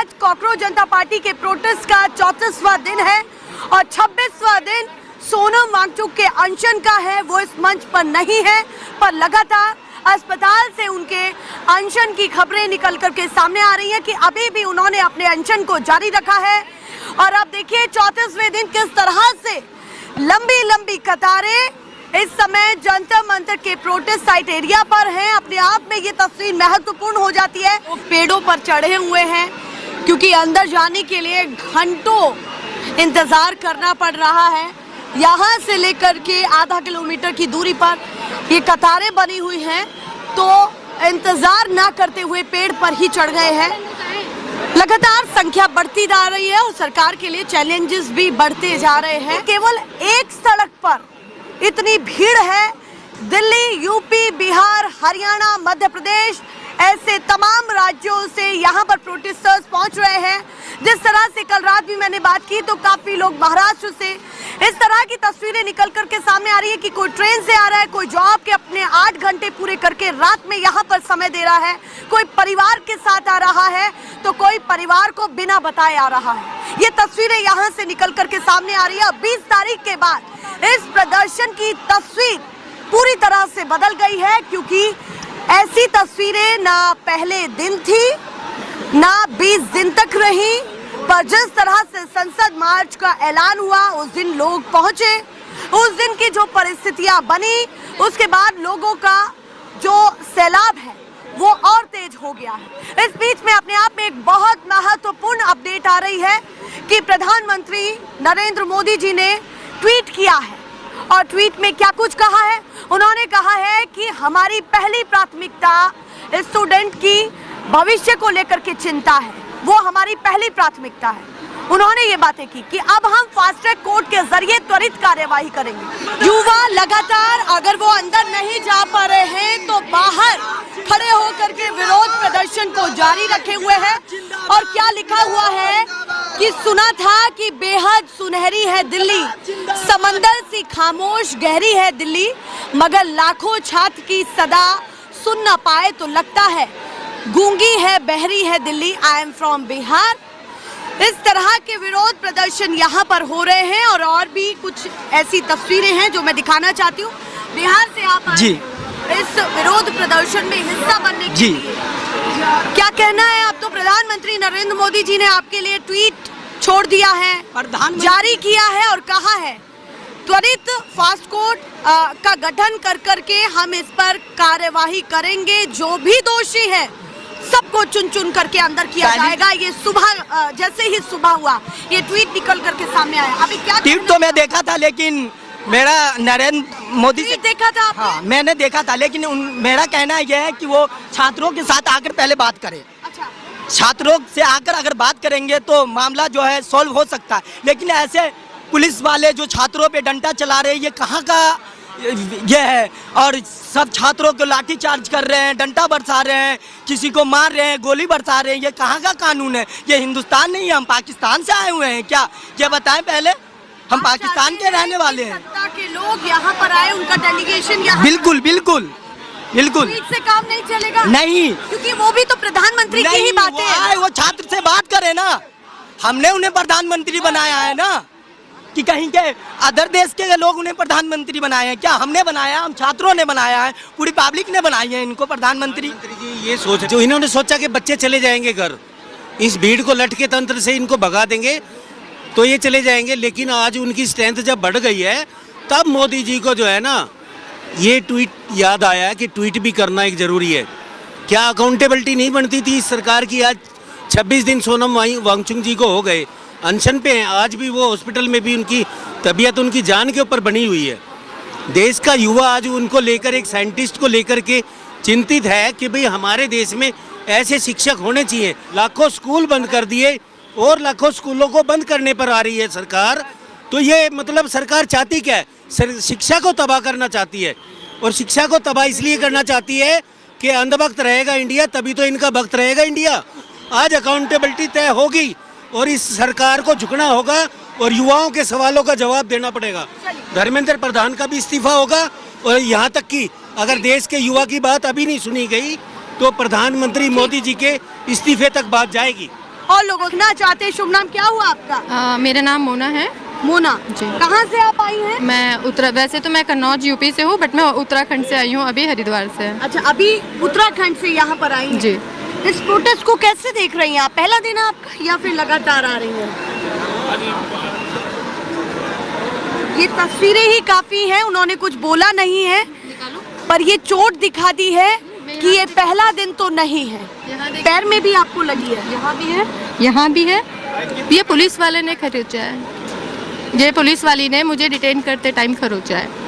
आज कॉकरोच जनता पार्टी के प्रोटेस्ट का 34वां दिन है और 26वां दिन सोनम वांगचुक के अनशन का है। वो इस मंच पर नहीं है, पर लगातार अस्पताल से उनके अनशन की खबरें निकल करके सामने आ रही हैं कि अभी भी उन्होंने अपने अनशन को जारी रखा है। और अब देखिए 34वें दिन किस तरह से लंबी लंबी कतारें इस समय जंतर मंतर के प्रोटेस्ट साइट एरिया पर हैं। अपने आप में ये तस्वीर महत्वपूर्ण हो जाती है। वो पेड़ों पर चढ़े हुए हैं क्योंकि अंदर जाने के लिए घंटों इंतजार करना पड़ रहा है। यहाँ से लेकर के आधा किलोमीटर की दूरी पर ये कतारें बनी हुई हैं, तो इंतजार ना करते हुए पेड़ पर ही चढ़ गए हैं। लगातार संख्या बढ़ती जा रही है और सरकार के लिए चैलेंजेस भी बढ़ते जा रहे हैं। केवल एक सड़क पर इतनी भीड़ है। दिल्ली, यूपी, बिहार, हरियाणा, मध्य प्रदेश ऐसे तमाम राज्यों से यहाँ पर प्रोटेस्टर्स पहुँच रहे हैं। जिस तरह से कल रात भी मैंने बात की तो काफी लोग महाराष्ट्र से इस तरह की तस्वीरें निकल करके सामने आ रही है कि कोई ट्रेन से आ रहा है, कोई जॉब के अपने 8 घंटे पूरे करके रात में यहाँ पर समय दे रहा है, कोई परिवार के साथ आ रहा है तो कोई परिवार को बिना बताए आ रहा है। ये तस्वीरें यहाँ से निकल करके सामने आ रही है। 20 तारीख के बाद इस प्रदर्शन की तस्वीर पूरी तरह से बदल गई है, क्योंकि ऐसी तस्वीरें ना पहले दिन थी ना 20 दिन तक रही। पर जिस तरह से संसद मार्च का ऐलान हुआ उस दिन लोग पहुंचे, उस दिन की जो परिस्थितियां बनी उसके बाद लोगों का जो सैलाब है वो और तेज हो गया है। इस बीच में अपने आप में एक बहुत महत्वपूर्ण अपडेट आ रही है कि प्रधानमंत्री नरेंद्र मोदी जी ने ट्वीट किया है और ट्वीट में क्या कुछ कहा है। उन्होंने कहा है कि हमारी पहली प्राथमिकता स्टूडेंट की भविष्य को लेकर के चिंता है, वो हमारी पहली प्राथमिकता है। उन्होंने ये बातें की कि अब हम फास्ट ट्रैक कोर्ट के जरिए त्वरित कार्यवाही करेंगे। युवा लगातार अगर वो अंदर नहीं जा पा रहे हैं तो बाहर खड़े होकर के विरोध प्रदर्शन को जारी रखे हुए हैं। और क्या लिखा हुआ है कि सुना था कि बेहद सुनहरी है दिल्ली, समंदर सी खामोश गहरी है दिल्ली, मगर लाखों छात्र की सदा सुन न पाए तो लगता है गूंगी है बहरी है Delhi. I am from Bihar. इस तरह के विरोध प्रदर्शन यहाँ पर हो रहे हैं और भी कुछ ऐसी तस्वीरें हैं जो मैं दिखाना चाहती हूँ। बिहार से आप जी इस विरोध प्रदर्शन में हिस्सा बनने के लिए क्या कहना है? अब तो प्रधानमंत्री नरेंद्र मोदी जी ने आपके लिए ट्वीट छोड़ दिया है, जारी किया है और कहा है त्वरित फास्ट कोर्ट का गठन कर करके हम इस पर कार्यवाही करेंगे, जो भी दोषी है सबको चुन चुन करके अंदर किया जाएगा। ये सुबह जैसे ही सुबह हुआ ये ट्वीट निकल करके सामने आया। अभी क्या ट्वीट तो मैं देखा था, लेकिन मेरा नरेंद्र मोदी से देखा था आपने? हाँ, मैंने देखा था, लेकिन मेरा कहना यह है कि वो छात्रों के साथ आकर पहले बात करें। अच्छा, छात्रों से आकर अगर बात करेंगे तो मामला जो है सॉल्व हो सकता है। लेकिन ऐसे पुलिस वाले जो छात्रों पे डंडा चला रहे हैं, ये कहाँ का ये है? और सब छात्रों को लाठी चार्ज कर रहे हैं, डंडा बरसा रहे हैं, किसी को मार रहे हैं, गोली बरसा रहे हैं। ये कहाँ का कानून है? ये हिंदुस्तान नहीं है, हम पाकिस्तान से आए हुए हैं क्या? ये बताएं पहले। हम पाकिस्तान के रहने वाले हैं। सत्ता के लोग यहाँ पर आए, उनका डेलीगेशन यहाँ बिल्कुल बिल्कुल बिल्कुल ट्वीट से काम नहीं चलेगा। नहीं, क्योंकि वो भी तो प्रधानमंत्री की ही बातें हैं। वो छात्र से बात करे ना, हमने उन्हें प्रधानमंत्री बनाया है ना, कि कहीं के अदर देश के लोग उन्हें प्रधानमंत्री बनाए हैं क्या? हमने बनाया, हम छात्रों ने बनाया है, पूरी पब्लिक ने बनाई है इनको प्रधानमंत्री जी। ये सोच जो इन्होंने सोचा कि बच्चे चले जाएंगे घर, इस भीड़ को लटके तंत्र से इनको भगा देंगे तो ये चले जाएंगे। लेकिन आज उनकी स्ट्रेंथ जब बढ़ गई है तब मोदी जी को जो है ना ये ट्वीट याद आया कि ट्वीट भी करना एक ज़रूरी है। क्या अकाउंटेबिलिटी नहीं बनती थी इस सरकार की? आज 26 दिन सोनम वांगचुक जी को हो गए, अनशन पे हैं। आज भी वो हॉस्पिटल में भी उनकी तबीयत उनकी जान के ऊपर बनी हुई है। देश का युवा आज उनको लेकर, एक साइंटिस्ट को लेकर के चिंतित है कि भाई हमारे देश में ऐसे शिक्षक होने चाहिए। लाखों स्कूल बंद कर दिए और लाखों स्कूलों को बंद करने पर आ रही है सरकार। तो ये मतलब सरकार चाहती क्या है? शिक्षा को तबाह करना चाहती है। और शिक्षा को तबाह इसलिए करना चाहती है कि अंधभक्त रहेगा इंडिया, तभी तो इनका भक्त रहेगा इंडिया। आज अकाउंटेबिलिटी तय होगी और इस सरकार को झुकना होगा और युवाओं के सवालों का जवाब देना पड़ेगा। धर्मेंद्र प्रधान का भी इस्तीफा होगा और यहाँ तक कि अगर देश के युवा की बात अभी नहीं सुनी गई तो प्रधानमंत्री मोदी जी के इस्तीफे तक बात जाएगी। और लोगों देखना चाहते हैं। शुभ नाम क्या हुआ आपका? मेरा नाम मोना है। मोना जी। कहाँ से आप आई हैं? मैं वैसे तो मैं कन्नौज यूपी से हूँ, बट मैं उत्तराखंड से आई हूँ, अभी हरिद्वार से। अच्छा, अभी उत्तराखंड से यहाँ पर आई हैं। जी। इस प्रोटेस्ट को कैसे देख रही हैं आप? पहला दिन आपका या फिर लगातार आ रही हैं? ये तस्वीरें ही काफी हैं, उन्होंने कुछ बोला नहीं है, पर ये चोट दिखा दी है कि ये पहला दिन तो नहीं है। पैर में भी आपको लगी है? यहाँ भी है, यहाँ भी है। ये पुलिस वाले ने खरोचा है, ये पुलिस वाली ने मुझे डिटेन करते टाइम खरोचा है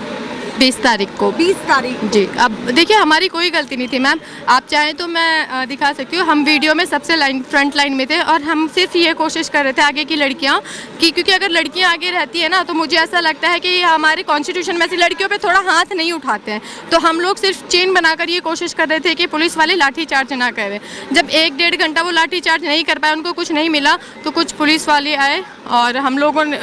20 तारीख को। 20 तारीख जी। अब देखिए, हमारी कोई गलती नहीं थी मैम, आप चाहें तो मैं दिखा सकती हूँ। हम वीडियो में सबसे फ्रंट लाइन में थे और हम सिर्फ ये कोशिश कर रहे थे आगे की लड़कियाँ कि, क्योंकि अगर लड़कियाँ आगे रहती है ना तो मुझे ऐसा लगता है कि हमारे कॉन्स्टिट्यूशन में से लड़कियों पे थोड़ा हाथ नहीं उठाते हैं। तो हम लोग सिर्फ चेन बनाकर ये कोशिश कर रहे थे कि पुलिस वाले लाठी चार्ज ना करें। जब 1-1.5 घंटा वो लाठी चार्ज नहीं कर पाए, उनको कुछ नहीं मिला, तो कुछ पुलिस वाले आए और हम लोगों ने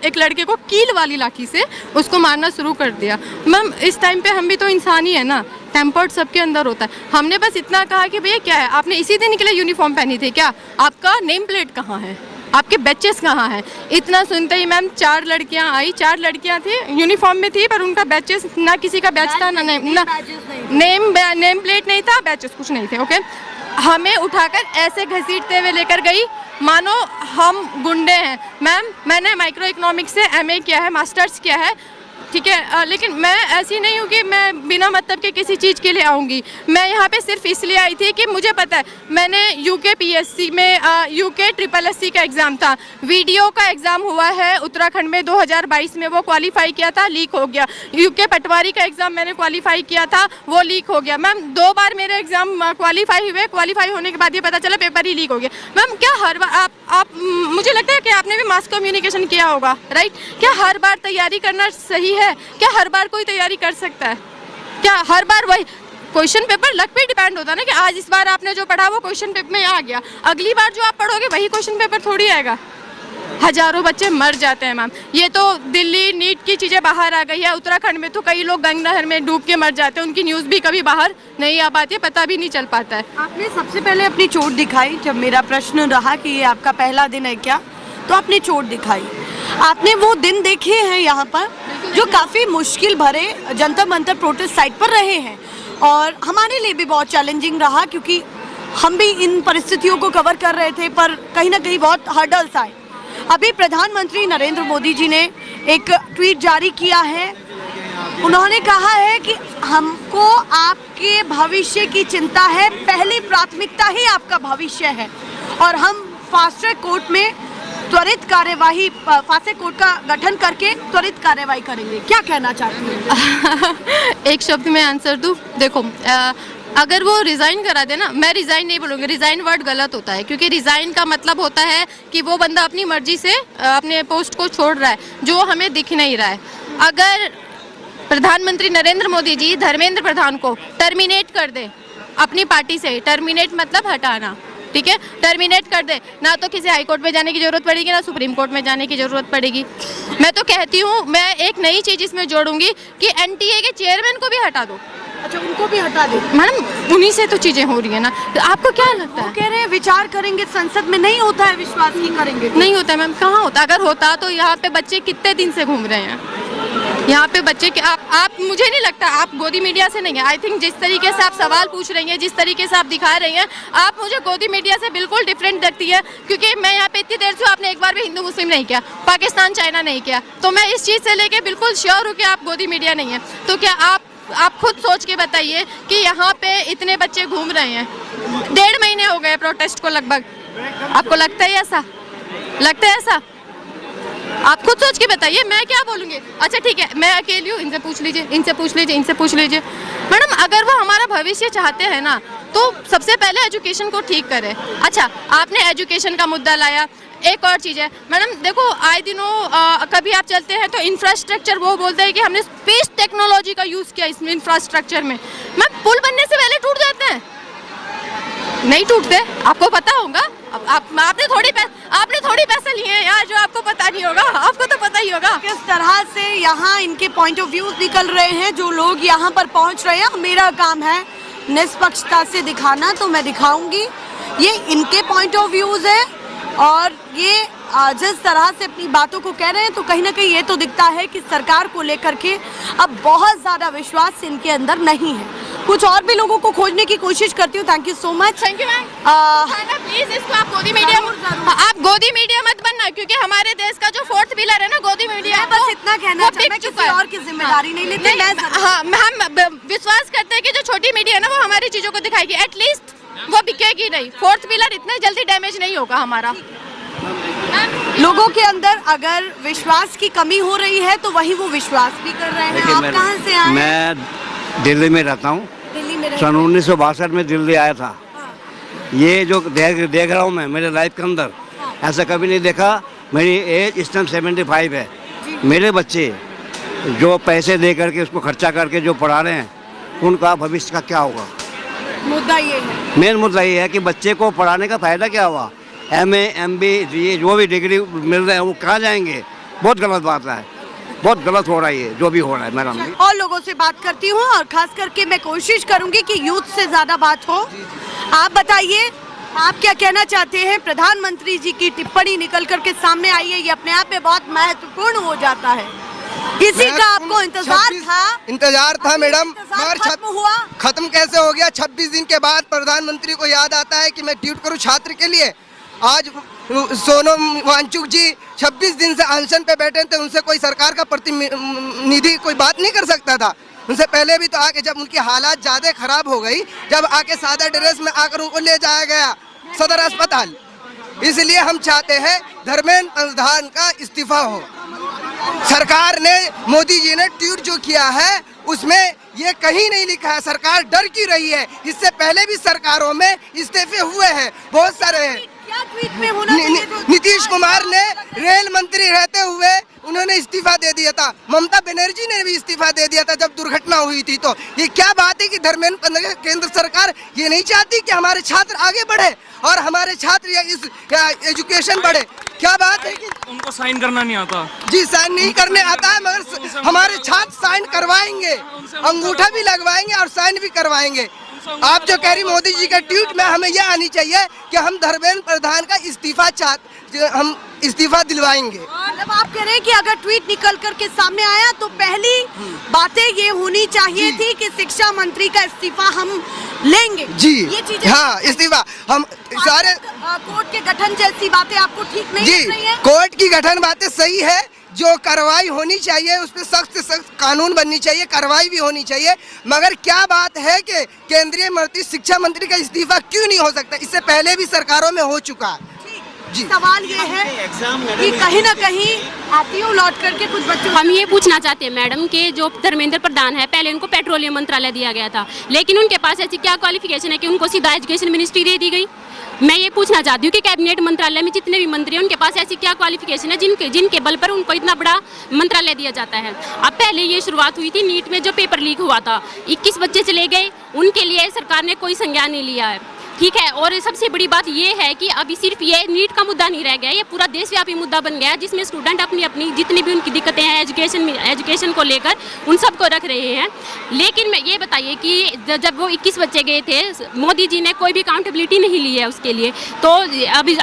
एक लड़के को कील वाली लाठी से उसको मारना शुरू कर दिया। मैम, इस टाइम पे हम भी तो इंसान ही है ना, टेम्पर्ड सबके अंदर होता है। हमने बस इतना कहा कि भैया क्या है, आपने इसी दिन के लिए यूनिफॉर्म पहनी थी क्या? आपका नेम प्लेट कहाँ है? आपके बैचेस कहाँ हैं? इतना सुनते ही मैम 4 लड़कियां आई, 4 लड़कियां थी, यूनिफॉर्म में थी, पर उनका बैचेस, ना किसी का बैच था, ना नेम प्लेट नहीं था, बैचेस कुछ नहीं थे। ओके, हमें उठाकर ऐसे घसीटते हुए लेकर गई मानो हम गुंडे हैं। मैम, मैंने माइक्रो इकोनॉमिक्स से MA किया है, मास्टर्स किया है, ठीक है, लेकिन मैं ऐसी नहीं हूँ कि मैं बिना मतलब के किसी चीज़ के लिए आऊँगी। मैं यहाँ पे सिर्फ इसलिए आई थी कि मुझे पता है, मैंने UK PSC में UK SSC का एग्ज़ाम था, वीडियो का एग्ज़ाम हुआ है उत्तराखंड में 2022 में, वो क्वालिफाई किया था, लीक हो गया। UK पटवारी का एग्ज़ाम मैंने क्वालिफाई किया था, वो लीक हो गया। मैम, 2 बार मेरे एग्ज़ाम क्वालिफाई हुए, क्वालिफाई होने के बाद ये पता चला पेपर ही लीक हो गया। मैम, क्या हर बार आप मुझे लगता है कि आपने भी मास कम्युनिकेशन किया होगा, राइट? क्या हर बार तैयारी करना सही है? क्या हर बार कोई तैयारी कर सकता है? क्या हर बार वही क्वेश्चन पेपर लक पे डिपेंड होता है ना, कि आज इस बार आपने जो पढ़ा वो क्वेश्चन पेपर में आ गया, अगली बार जो आप पढ़ोगे वही क्वेश्चन पेपर थोड़ी आएगा। हजारों बच्चे मर जाते हैं मैम। ये तो दिल्ली नीट की चीज़ें बाहर आ गई है, उत्तराखंड में तो कई लोग गंगा नहर में डूब के मर जाते हैं, उनकी न्यूज़ भी कभी बाहर नहीं आ पाती है, पता भी नहीं चल पाता है। आपने सबसे पहले अपनी चोट दिखाई। जब मेरा प्रश्न रहा कि ये आपका पहला दिन है क्या, तो आपने चोट दिखाई। आपने वो दिन देखे हैं यहाँ पर जो काफ़ी मुश्किल भरे जंतर मंतर प्रोटेस्ट साइट पर रहे हैं, और हमारे लिए भी बहुत चैलेंजिंग रहा, क्योंकि हम भी इन परिस्थितियों को कवर कर रहे थे, पर कहीं ना कहीं बहुत हर्डल्स आए। अभी प्रधानमंत्री नरेंद्र मोदी जी ने एक ट्वीट जारी किया है, उन्होंने कहा है कि हमको आपके भविष्य की चिंता है, पहली प्राथमिकता ही आपका भविष्य है, और हम फास्ट ट्रैक कोर्ट में त्वरित कार्यवाही, फास्ट ट्रैक कोर्ट का गठन करके त्वरित कार्यवाही करेंगे। क्या कहना चाहती हैं? एक शब्द में आंसर दूँ, देखो, अगर वो रिज़ाइन करा दे ना, मैं रिज़ाइन नहीं बोलूँगी, रिज़ाइन वर्ड गलत होता है, क्योंकि रिज़ाइन का मतलब होता है कि वो बंदा अपनी मर्जी से अपने पोस्ट को छोड़ रहा है, जो हमें दिख नहीं रहा है। अगर प्रधानमंत्री नरेंद्र मोदी जी धर्मेंद्र प्रधान को टर्मिनेट कर दे अपनी पार्टी से, टर्मिनेट मतलब हटाना, ठीक है, टर्मिनेट कर दे, ना तो किसी हाई कोर्ट में जाने की जरूरत पड़ेगी, ना सुप्रीम कोर्ट में जाने की जरूरत पड़ेगी। मैं तो कहती हूँ, मैं एक नई चीज़ इसमें जोड़ूंगी कि NTA के चेयरमैन को भी हटा दो। अच्छा, उनको भी हटा दे। मैडम, उन्हीं से तो चीज़ें हो रही है ना, तो आपको क्या लगता है? कह रहे हैं विचार करेंगे, संसद में नहीं होता है, विश्वास नहीं करेंगे। नहीं होता है मैम, कहाँ होता? अगर होता तो यहाँ पे बच्चे कितने दिन से घूम रहे हैं, यहाँ पे बच्चे के आप मुझे नहीं लगता आप गोदी मीडिया से नहीं है। आई थिंक जिस तरीके से आप सवाल पूछ रही हैं, जिस तरीके से आप दिखा रही हैं, आप मुझे गोदी मीडिया से बिल्कुल डिफरेंट लगती है, क्योंकि मैं यहाँ पे इतनी देर से आपने एक बार भी हिंदू मुस्लिम नहीं किया, पाकिस्तान चाइना नहीं किया, तो मैं इस चीज़ से लेके बिल्कुल श्योर हूँ कि आप गोदी मीडिया नहीं है। तो क्या आप खुद सोच के बताइए कि यहाँ पे इतने बच्चे घूम रहे हैं, 1.5 महीने हो गए प्रोटेस्ट को लगभग, आपको लगता है ऐसा? लगता है ऐसा? आप खुद सोच के बताइए, मैं क्या बोलूँगी? अच्छा ठीक है, मैं अकेली हूँ, इनसे पूछ लीजिए, इनसे पूछ लीजिए, इनसे पूछ लीजिए। मैडम, अगर वो हमारा भविष्य चाहते हैं ना, तो सबसे पहले एजुकेशन को ठीक करें। अच्छा, आपने एजुकेशन का मुद्दा लाया, एक और चीज़ है मैडम, देखो आए दिनों कभी आप चलते हैं तो इंफ्रास्ट्रक्चर, वो बोलते हैं कि हमने स्पेस टेक्नोलॉजी का यूज़ किया इस इंफ्रास्ट्रक्चर में। मैम, पुल बनने से पहले टूट जाते हैं? नहीं टूटते, आपको पता होगा। आपने थोड़ी पैसे लिए हैं यार, जो आपको पता नहीं होगा, आपको तो पता ही होगा। किस तरह से यहाँ इनके पॉइंट ऑफ व्यूज निकल रहे हैं, जो लोग यहाँ पर पहुँच रहे हैं, मेरा काम है निष्पक्षता से दिखाना, तो मैं दिखाऊंगी। ये इनके पॉइंट ऑफ व्यूज है, और ये जिस तरह से अपनी बातों को कह रहे हैं तो कहीं ना कहीं ये तो दिखता है कि सरकार को लेकर के अब बहुत ज़्यादा विश्वास इनके अंदर नहीं है। कुछ और भी लोगों को खोजने की कोशिश करती हूँ। Thank you so much. Thank you ma'am. Please इसको आप गोदी मीडिया मत बनना, क्योंकि हमारे देश का जो फोर्थ पिलर है ना गोदी मीडिया, बस इतना कहना चाहती हूँ, मैं किसी और की जिम्मेदारी नहीं लेती। हाँ, हम विश्वास करते हैं कि जो छोटी मीडिया है ना वो हमारी चीजों को दिखाएगी, एटलीस्ट वो बिकेगी नहीं। फोर्थ पिलर इतना जल्दी डैमेज नहीं होगा हमारा। लोगों के अंदर अगर विश्वास की कमी हो रही है तो वही वो विश्वास भी कर रहे हैं। आप कहाँ से आए? मैं दिल्ली में रहता हूँ। दिल्ली में सन 1962 में दिल्ली आया था। ये जो देख रहा हूँ मैं मेरे लाइफ के अंदर ऐसा कभी नहीं देखा। मेरी एज इस टाइम 75 है। मेरे बच्चे जो पैसे दे करके उसको खर्चा करके जो पढ़ा रहे हैं उनका भविष्य का क्या होगा? मुद्दा ये है, मेन मुद्दा ये है कि बच्चे को पढ़ाने का फ़ायदा क्या हुआ? MA MB ये जो भी डिग्री मिल रहे हैं वो कहाँ जाएंगे? बहुत गलत बात है, बहुत गलत हो रहा है ये जो भी हो रहा है मैडम। और लोगों से बात करती हूँ और खास करके मैं कोशिश करूंगी कि यूथ से ज्यादा बात हो। आप बताइए, आप क्या कहना चाहते हैं? प्रधानमंत्री जी की टिप्पणी निकल करके सामने आई है, ये अपने आप में बहुत महत्वपूर्ण हो जाता है। इसी का आपको इंतजार था मैडम, मगर हुआ खत्म कैसे हो गया? 26 दिन के बाद प्रधानमंत्री को याद आता है कि मैं ट्वीट करूं छात्र के लिए। आज सोनम वांगचुक जी 26 दिन से अनशन पे बैठे थे, उनसे कोई सरकार का प्रतिनिधि कोई बात नहीं कर सकता था। उनसे पहले भी तो आके जब उनकी हालात ज़्यादा खराब हो गई, जब आके सादा ड्रेस में आकर उनको ले जाया गया सदर अस्पताल। इसलिए हम चाहते हैं धर्मेंद्र प्रधान का इस्तीफा हो। सरकार ने, मोदी जी ने ट्वीट जो किया है उसमें ये कहीं नहीं लिखा है सरकार डर क्यों रही है। इससे पहले भी सरकारों में इस्तीफे हुए हैं, बहुत सारे हैं। क्या ट्वीट में होना चाहिए? नीतीश कुमार ने रेल मंत्री रहते हुए उन्होंने इस्तीफा दे दिया था। ममता बनर्जी ने भी इस्तीफा दे दिया था जब दुर्घटना हुई थी। तो ये क्या बात है कि धर्मेंद्र केंद्र सरकार ये नहीं चाहती कि हमारे छात्र आगे बढ़े और हमारे छात्र या इस एजुकेशन बढ़े? क्या बात है कि उनको साइन करना नहीं आता? जी, साइन नहीं करने आता है, मगर हमारे छात्र साइन करवाएंगे, अंगूठा भी लगवाएंगे और साइन भी करवाएंगे। आप जो कह रही मोदी जी के ट्वीट में हमें यह आनी चाहिए कि हम धर्मेंद्र प्रधान का हम इस्तीफा दिलवाएंगे। मतलब आप कह रहे हैं कि अगर ट्वीट निकल कर के सामने आया तो पहली बातें ये होनी चाहिए थी कि शिक्षा मंत्री का इस्तीफा हम लेंगे। जी, ये चीजें, हाँ, इस्तीफा हम सारे कोर्ट के गठन जैसी बातें आपको ठीक नहीं लग रही है? कोर्ट की गठन बातें सही है, जो कार्रवाई होनी चाहिए उस पर सख्त से सख्त कानून बननी चाहिए, कार्रवाई भी होनी चाहिए। मगर क्या बात है कि केंद्रीय मंत्री शिक्षा मंत्री का इस्तीफा क्यों नहीं हो सकता? इससे पहले भी सरकारों में हो चुका है। जी, सवाल ये है कि कहीं ना कहीं आती हूँ लौट करके कुछ बच्चों, हम ये पूछना चाहते हैं मैडम कि जो धर्मेंद्र प्रधान है, पहले उनको पेट्रोलियम मंत्रालय दिया गया था, लेकिन उनके पास ऐसी क्या क्वालिफिकेशन है कि उनको सीधा एजुकेशन मिनिस्ट्री दे दी गई? मैं ये पूछना चाहती हूँ कि कैबिनेट मंत्रालय में जितने भी मंत्री हैं उनके पास ऐसी क्या क्वालिफिकेशन है जिनके बल पर उनको इतना बड़ा मंत्रालय दिया जाता है। अब पहले ये शुरुआत हुई थी नीट में, जो पेपर लीक हुआ था, 21 बच्चे चले गए, उनके लिए सरकार ने कोई संज्ञान नहीं लिया है। ठीक है, और सबसे बड़ी बात ये है कि अभी सिर्फ ये नीट का मुद्दा नहीं रह गया, ये पूरा देशव्यापी मुद्दा बन गया है, जिसमें स्टूडेंट अपनी जितनी भी उनकी दिक्कतें हैं एजुकेशन को लेकर उन सबको रख रहे हैं। लेकिन मैं ये बताइए कि जब वो 21 बच्चे गए थे, मोदी जी ने कोई भी अकाउंटेबिलिटी नहीं ली है उसके लिए। तो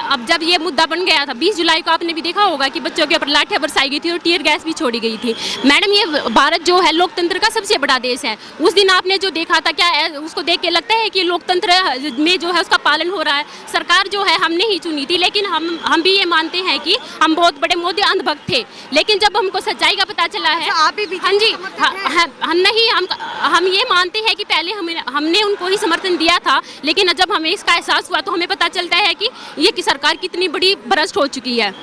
अब जब ये मुद्दा बन गया था 20 जुलाई को, आपने भी देखा होगा कि बच्चों के ऊपर लाठियां बरसाई गई थी और टीयर गैस भी छोड़ी गई थी। मैडम, ये भारत जो है लोकतंत्र का सबसे बड़ा देश है। उस दिन आपने जो देखा था, क्या उसको देख के लगता है कि लोकतंत्र में जो है उसका पालन हो रहा है? सरकार जो है हमने ही चुनी थी, लेकिन हम भी ये मानते हैं कि हम बहुत बड़े मोदी अंधभक्त थे, लेकिन जब हमको सच्चाई का पता चला है, आप भी हाँ जी, हम ये मानते हैं कि पहले हमने उनको ही समर्थन दिया था, लेकिन जब हमें इसका एहसास हुआ तो हमें पता चलता है कि ये कि सरकार कितनी बड़ी भ्रष्ट हो चुकी है।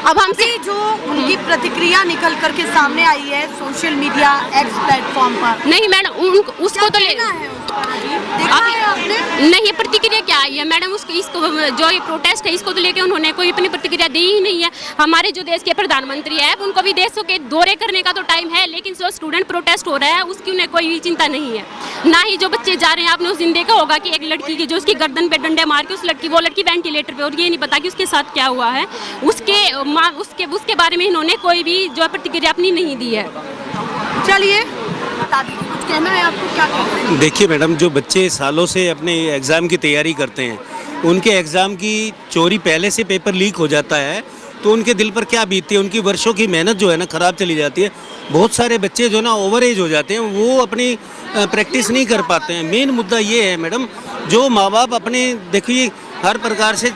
अब हमसे जो उनकी प्रतिक्रिया निकल करके सामने आई है सोशल मीडिया एक्स प्लेटफॉर्म पर, नहीं मैडम, उसको तो नहीं, प्रतिक्रिया क्या आई है मैडम? इसको जो ये प्रोटेस्ट है इसको तो लेके उन्होंने कोई अपनी प्रतिक्रिया दी ही नहीं है। हमारे जो देश के प्रधानमंत्री है उनको भी देशों के दौरे करने का तो टाइम है, लेकिन जो स्टूडेंट प्रोटेस्ट हो रहा है उसकी उन्हें कोई भी चिंता नहीं है। ना ही जो बच्चे जा रहे हैं, आपने उस दिन देखा होगा कि एक लड़की की जो उसकी गर्दन पे डंडे मार के वो लड़की वेंटिलेटर पे, और ये नहीं पता कि उसके साथ क्या हुआ है। उसके बारे में इन्होंने कोई भी जो प्रतिक्रिया अपनी नहीं दी है। चलिए बता दीजिए, कुछ कहना है आपको? क्या कहना है? देखिए मैडम, जो बच्चे सालों से अपने एग्ज़ाम की तैयारी करते हैं, उनके एग्ज़ाम की चोरी पहले से पेपर लीक हो जाता है तो उनके दिल पर क्या बीतती है, उनकी वर्षों की मेहनत जो है ना ख़राब चली जाती है। बहुत सारे बच्चे जो ना ओवर एज हो जाते हैं, वो अपनी प्रैक्टिस नहीं कर पाते हैं। मेन मुद्दा ये है मैडम, जो माँ बाप अपने देखिए हर प्रकार से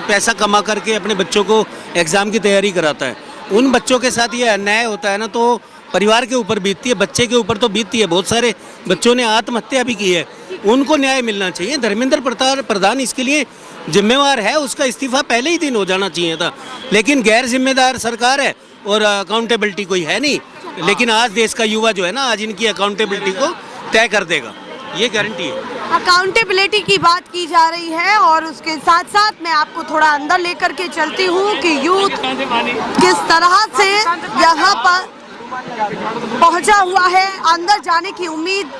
पैसा कमा करके अपने बच्चों को एग्ज़ाम की तैयारी कराता है, उन बच्चों के साथ ये अन्याय होता है ना तो परिवार के ऊपर बीतती है, बच्चे के ऊपर तो बीतती है। बहुत सारे बच्चों ने आत्महत्या भी की है, उनको न्याय मिलना चाहिए। धर्मेंद्र प्रधान इसके लिए जिम्मेवार है, उसका इस्तीफा पहले ही दिन हो जाना चाहिए था, लेकिन गैर जिम्मेदार सरकार है और अकाउंटेबिलिटी कोई है नहीं। लेकिन आज देश का युवा जो है ना, आज इनकी अकाउंटेबिलिटी को तय कर देगा, ये गारंटी है। अकाउंटेबिलिटी की बात की जा रही है और उसके साथ साथ मैं आपको थोड़ा अंदर लेकर के चलती हूँ कि यूथ किस तरह से यहाँ पर पहुँचा हुआ है। अंदर जाने की उम्मीद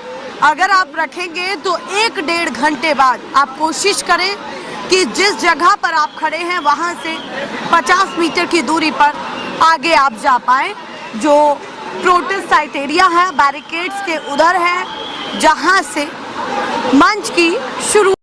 अगर आप रखेंगे तो 1-1.5 घंटे बाद आप कोशिश करें कि जिस जगह पर आप खड़े हैं वहाँ से 50 मीटर की दूरी पर आगे आप जा पाएँ। जो प्रोटेस्ट साइट एरिया है बैरिकेड्स के उधर है, जहाँ से मंच की शुरू